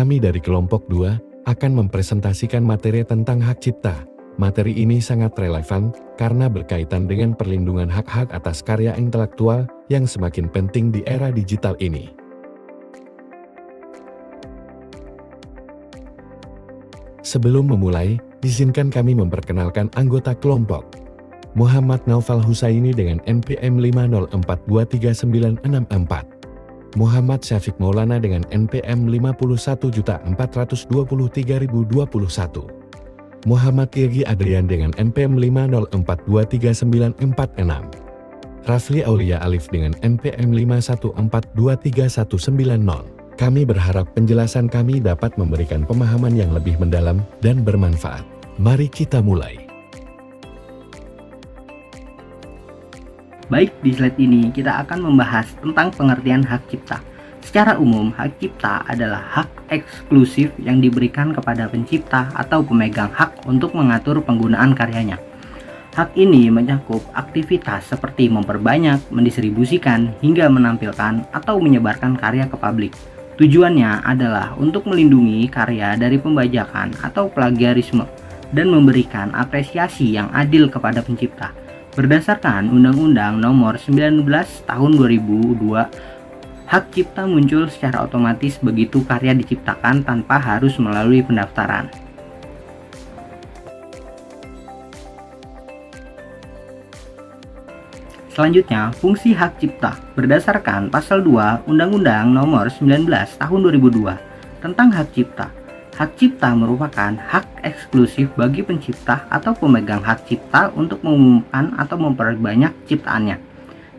Kami dari kelompok 2 akan mempresentasikan materi tentang hak cipta. Materi ini sangat relevan karena berkaitan dengan perlindungan hak-hak atas karya intelektual yang semakin penting di era digital ini. Sebelum memulai, izinkan kami memperkenalkan anggota kelompok. Muhammad Naufal Husaini dengan NPM 504239664. Muhammad Syafiq Maulana dengan NPM 51.423.021. Muhammad Irgi Adrian dengan NPM 504239446. Rafli Aulia Alif dengan NPM 514239190. Kami berharap penjelasan kami dapat memberikan pemahaman yang lebih mendalam dan bermanfaat. Mari kita mulai. Baik, di slide ini kita akan membahas tentang pengertian hak cipta. Secara umum, hak cipta adalah hak eksklusif yang diberikan kepada pencipta atau pemegang hak untuk mengatur penggunaan karyanya. Hak ini mencakup aktivitas seperti memperbanyak, mendistribusikan, hingga menampilkan atau menyebarkan karya ke publik. Tujuannya adalah untuk melindungi karya dari pembajakan atau plagiarisme dan memberikan apresiasi yang adil kepada pencipta. Berdasarkan Undang-Undang Nomor 19 Tahun 2002, hak cipta muncul secara otomatis begitu karya diciptakan tanpa harus melalui pendaftaran. Selanjutnya, fungsi hak cipta berdasarkan Pasal 2 Undang-Undang Nomor 19 Tahun 2002 tentang hak cipta. Hak cipta merupakan hak eksklusif bagi pencipta atau pemegang hak cipta untuk mengumumkan atau memperbanyak ciptaannya,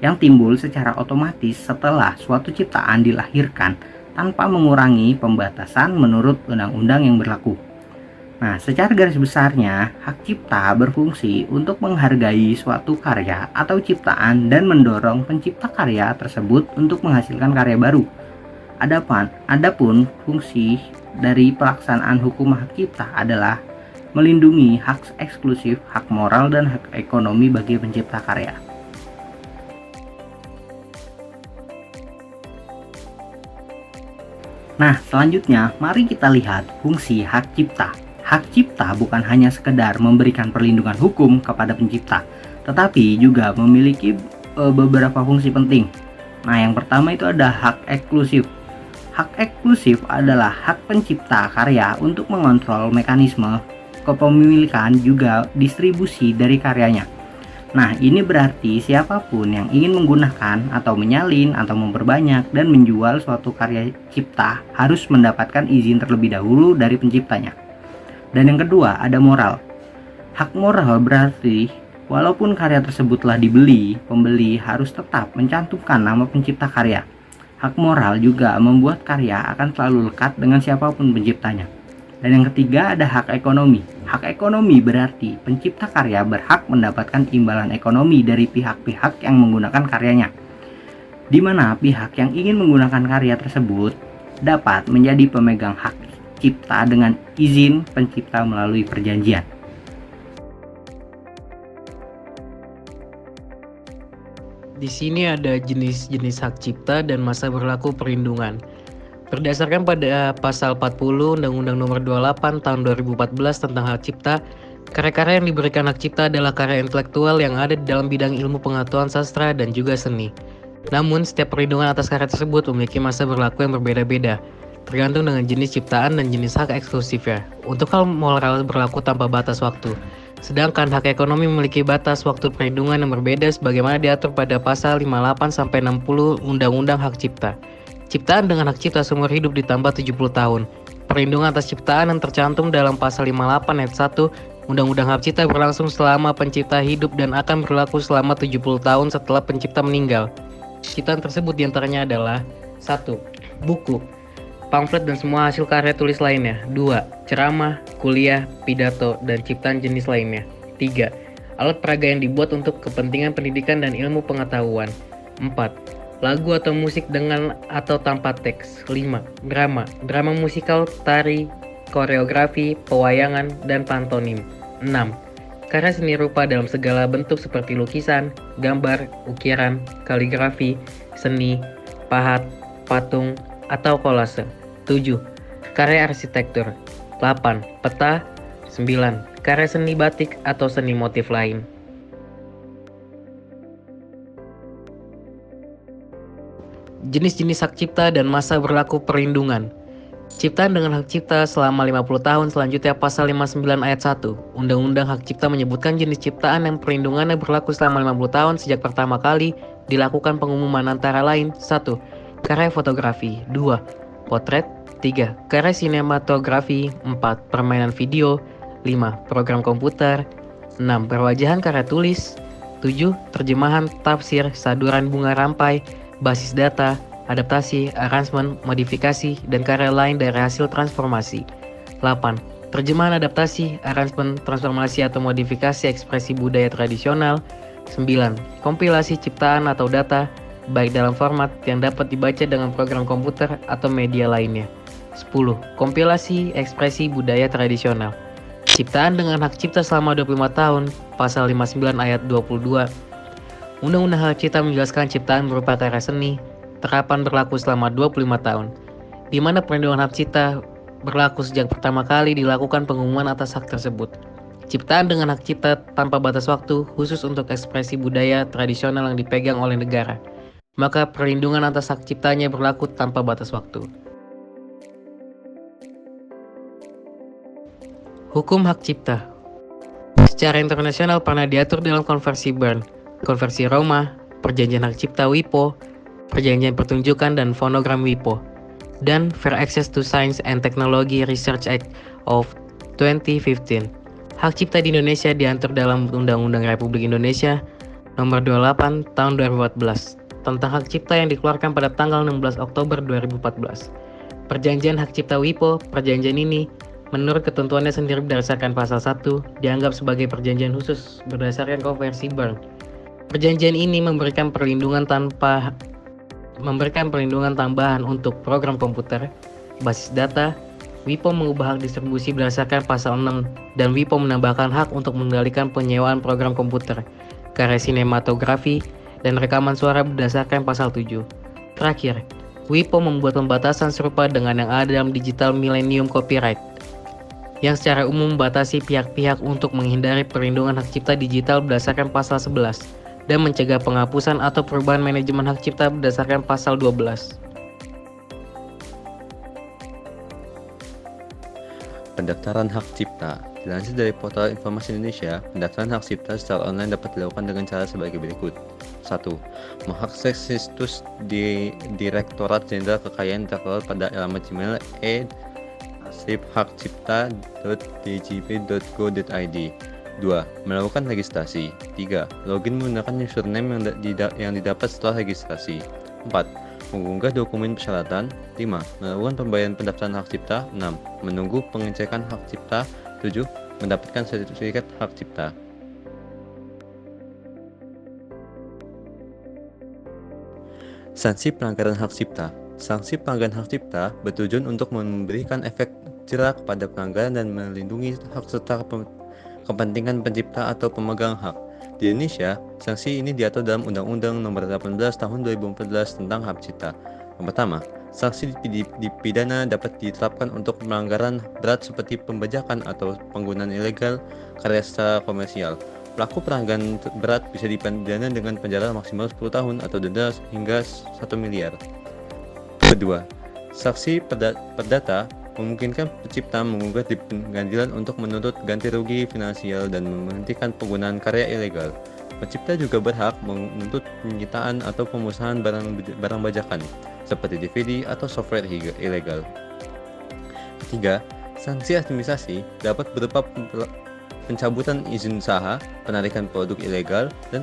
yang timbul secara otomatis setelah suatu ciptaan dilahirkan tanpa mengurangi pembatasan menurut undang-undang yang berlaku. Nah, secara garis besarnya, hak cipta berfungsi untuk menghargai suatu karya atau ciptaan dan mendorong pencipta karya tersebut untuk menghasilkan karya baru. Adapun fungsi dari pelaksanaan hukum hak cipta adalah melindungi hak eksklusif, hak moral, dan hak ekonomi bagi pencipta karya. Nah, selanjutnya mari kita lihat fungsi hak cipta. Hak cipta bukan hanya sekedar memberikan perlindungan hukum kepada pencipta, tetapi juga memiliki beberapa fungsi penting. Nah, yang pertama itu ada hak eksklusif. Hak eksklusif adalah hak pencipta karya untuk mengontrol mekanisme kepemilikan juga distribusi dari karyanya. Nah, ini berarti siapapun yang ingin menggunakan atau menyalin atau memperbanyak dan menjual suatu karya cipta harus mendapatkan izin terlebih dahulu dari penciptanya. Dan yang kedua ada moral. Hak moral berarti walaupun karya tersebut telah dibeli, pembeli harus tetap mencantumkan nama pencipta karya. Hak moral juga membuat karya akan selalu lekat dengan siapapun penciptanya. Dan yang ketiga ada hak ekonomi. Hak ekonomi berarti pencipta karya berhak mendapatkan imbalan ekonomi dari pihak-pihak yang menggunakan karyanya, di mana pihak yang ingin menggunakan karya tersebut dapat menjadi pemegang hak cipta dengan izin pencipta melalui perjanjian. Di sini ada jenis-jenis hak cipta dan masa berlaku perlindungan. Berdasarkan pada Pasal 40 Undang-Undang Nomor 28 Tahun 2014 tentang hak cipta, karya-karya yang diberikan hak cipta adalah karya intelektual yang ada di dalam bidang ilmu pengetahuan sastra dan juga seni. Namun, setiap perlindungan atas karya tersebut memiliki masa berlaku yang berbeda-beda, tergantung dengan jenis ciptaan dan jenis hak eksklusifnya. Untuk hal moral berlaku tanpa batas waktu. Sedangkan hak ekonomi memiliki batas waktu perlindungan yang berbeda sebagaimana diatur pada pasal 58-60 Undang-Undang Hak Cipta. Ciptaan dengan hak cipta seumur hidup ditambah 70 tahun. Perlindungan atas ciptaan yang tercantum dalam pasal 58 ayat 1 Undang-Undang Hak Cipta berlangsung selama pencipta hidup dan akan berlaku selama 70 tahun setelah pencipta meninggal. Ciptaan tersebut diantaranya adalah 1. Buku, pamflet dan semua hasil karya tulis lainnya. 2. Ceramah, kuliah, pidato, dan ciptaan jenis lainnya. 3. Alat peraga yang dibuat untuk kepentingan pendidikan dan ilmu pengetahuan. 4. Lagu atau musik dengan atau tanpa teks. 5. Drama musikal, tari, koreografi, pewayangan, dan pantomim. 6. Karya seni rupa dalam segala bentuk seperti lukisan, gambar, ukiran, kaligrafi, seni, pahat, patung, atau kolase. 7. Karya arsitektur. 8. Peta. 9. Karya seni batik atau seni motif lain. Jenis-jenis hak cipta dan masa berlaku perlindungan. Ciptaan dengan hak cipta selama 50 tahun selanjutnya pasal 59 ayat 1. Undang-Undang Hak Cipta menyebutkan jenis ciptaan yang perlindungannya berlaku selama 50 tahun sejak pertama kali dilakukan pengumuman antara lain 1. Karya fotografi. 2. Potret. 3. Karya sinematografi. 4. Permainan video. 5. Program komputer. 6. Perwajahan karya tulis. 7. Terjemahan, tafsir, saduran bunga rampai, basis data, adaptasi, arrangement, modifikasi, dan karya lain dari hasil transformasi. 8. Terjemahan adaptasi, arrangement, transformasi atau modifikasi ekspresi budaya tradisional. 9. Kompilasi ciptaan atau data, baik dalam format yang dapat dibaca dengan program komputer atau media lainnya. 10. Kompilasi ekspresi budaya tradisional. Ciptaan dengan hak cipta selama 25 tahun, pasal 59 ayat 22. Undang-Undang Hak Cipta menjelaskan ciptaan berupa karya seni, terapan berlaku selama 25 tahun, di mana perlindungan hak cipta berlaku sejak pertama kali dilakukan pengumuman atas hak tersebut. Ciptaan dengan hak cipta tanpa batas waktu khusus untuk ekspresi budaya tradisional yang dipegang oleh negara, maka perlindungan atas hak ciptanya berlaku tanpa batas waktu. Hukum hak cipta secara internasional pernah diatur dalam Konvensi Bern, Konvensi Roma, Perjanjian Hak Cipta WIPO, Perjanjian Pertunjukan dan Fonogram WIPO, dan Fair Access to Science and Technology Research Act of 2015. Hak cipta di Indonesia diatur dalam Undang-Undang Republik Indonesia Nomor 28 Tahun 2014 tentang hak cipta yang dikeluarkan pada tanggal 16 Oktober 2014. Perjanjian Hak Cipta WIPO, perjanjian ini menurut ketentuannya sendiri berdasarkan pasal 1 dianggap sebagai perjanjian khusus berdasarkan Konvensi Bern. Perjanjian ini memberikan perlindungan tambahan untuk program komputer, basis data. WIPO mengubah hak distribusi berdasarkan pasal 6 dan WIPO menambahkan hak untuk mengendalikan penyewaan program komputer, karya sinematografi, dan rekaman suara berdasarkan pasal 7. Terakhir, WIPO membuat pembatasan serupa dengan yang ada dalam Digital Millennium Copyright, yang secara umum membatasi pihak-pihak untuk menghindari perlindungan hak cipta digital berdasarkan pasal 11 dan mencegah penghapusan atau perubahan manajemen hak cipta berdasarkan pasal 12. Pendaftaran hak cipta. Dilansir dari Portal Informasi Indonesia, pendaftaran hak cipta secara online dapat dilakukan dengan cara sebagai berikut. 1. Mengakses situs di Direktorat Jenderal Kekayaan Intelektual pada alamat Gmail arsiphakkcipta.djp.go.id. 2. Melakukan registrasi. 3. Login menggunakan username yang didapat setelah registrasi. 4. Mengunggah dokumen persyaratan. 5. Melakukan pembayaran pendaftaran hak cipta. 6. Menunggu pengecekan hak cipta. 7. Mendapatkan sertifikat hak cipta. Sanksi pelanggaran hak cipta. Sanksi pelanggaran hak cipta bertujuan untuk memberikan efek jera kepada pelanggaran dan melindungi hak serta kepentingan pencipta atau pemegang hak. Di Indonesia, sanksi ini diatur dalam Undang-Undang Nomor 18 Tahun 2014 tentang hak cipta. Yang pertama, sanksi pidana dapat diterapkan untuk pelanggaran berat seperti pembajakan atau penggunaan ilegal karya secara komersial. Pelaku pelanggaran berat bisa dipidana dengan penjara maksimal 10 tahun atau denda hingga 1 miliar. Kedua, sanksi perdata memungkinkan pencipta mengugat di pengadilan untuk menuntut ganti rugi finansial dan menghentikan penggunaan karya ilegal. Pencipta juga berhak menuntut penyitaan atau pemusnahan barang bajakan, seperti DVD atau software ilegal. Ketiga, sanksi administrasi dapat berupa pencabutan izin usaha, penarikan produk ilegal, dan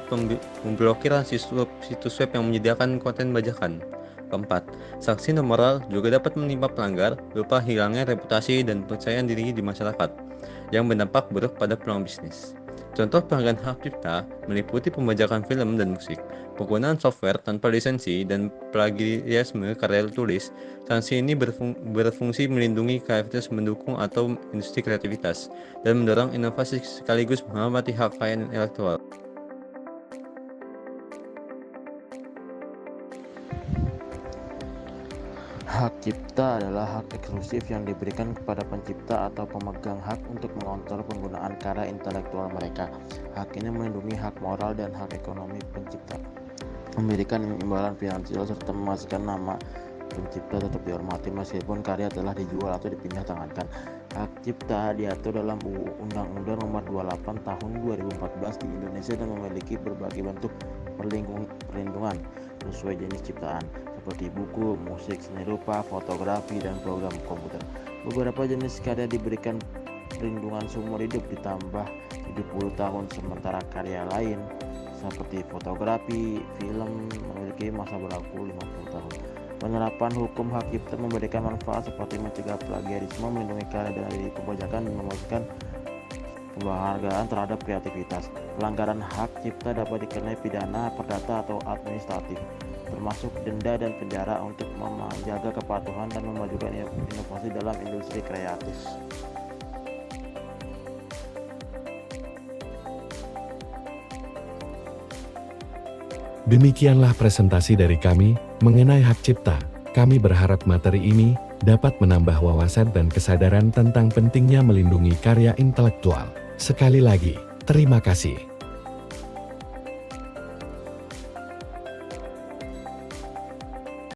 pemblokiran situs web yang menyediakan konten bajakan. Keempat, sanksi moral juga dapat menimpa pelanggar berupa hilangnya reputasi dan kepercayaan diri di masyarakat yang berdampak buruk pada peluang bisnis. Contoh pelanggaran hak cipta meliputi pembajakan film dan musik, penggunaan software tanpa lisensi, dan plagiarisme karya tulis. Sanksi ini berfungsi melindungi kreativitas, mendukung atau industri kreativitas, dan mendorong inovasi sekaligus menghormati hak kekayaan intelektual. Hak cipta adalah hak eksklusif yang diberikan kepada pencipta atau pemegang hak untuk mengontrol penggunaan karya intelektual mereka. Hak ini melindungi hak moral dan hak ekonomi pencipta, memberikan imbalan finansial, serta memastikan nama pencipta tetap dihormati meskipun karya telah dijual atau dipindah tangankan. Hak cipta diatur dalam Undang-Undang Nomor 28 Tahun 2014 di Indonesia dan memiliki berbagai bentuk perlindungan sesuai jenis ciptaan, seperti buku, musik, seni rupa, fotografi, dan program komputer. Beberapa jenis karya diberikan perlindungan seumur hidup ditambah 70 tahun, sementara karya lain seperti fotografi, film memiliki masa berlaku 50 tahun. Penerapan hukum hak cipta memberikan manfaat seperti mencegah plagiarisme, melindungi karya dari pembajakan, dan memastikan penghargaan terhadap kreativitas. Pelanggaran hak cipta dapat dikenai pidana, perdata, atau administratif, termasuk denda dan penjara untuk menjaga kepatuhan dan memajukan inovasi dalam industri kreatif. Demikianlah presentasi dari kami mengenai hak cipta. Kami berharap materi ini dapat menambah wawasan dan kesadaran tentang pentingnya melindungi karya intelektual. Sekali lagi, terima kasih.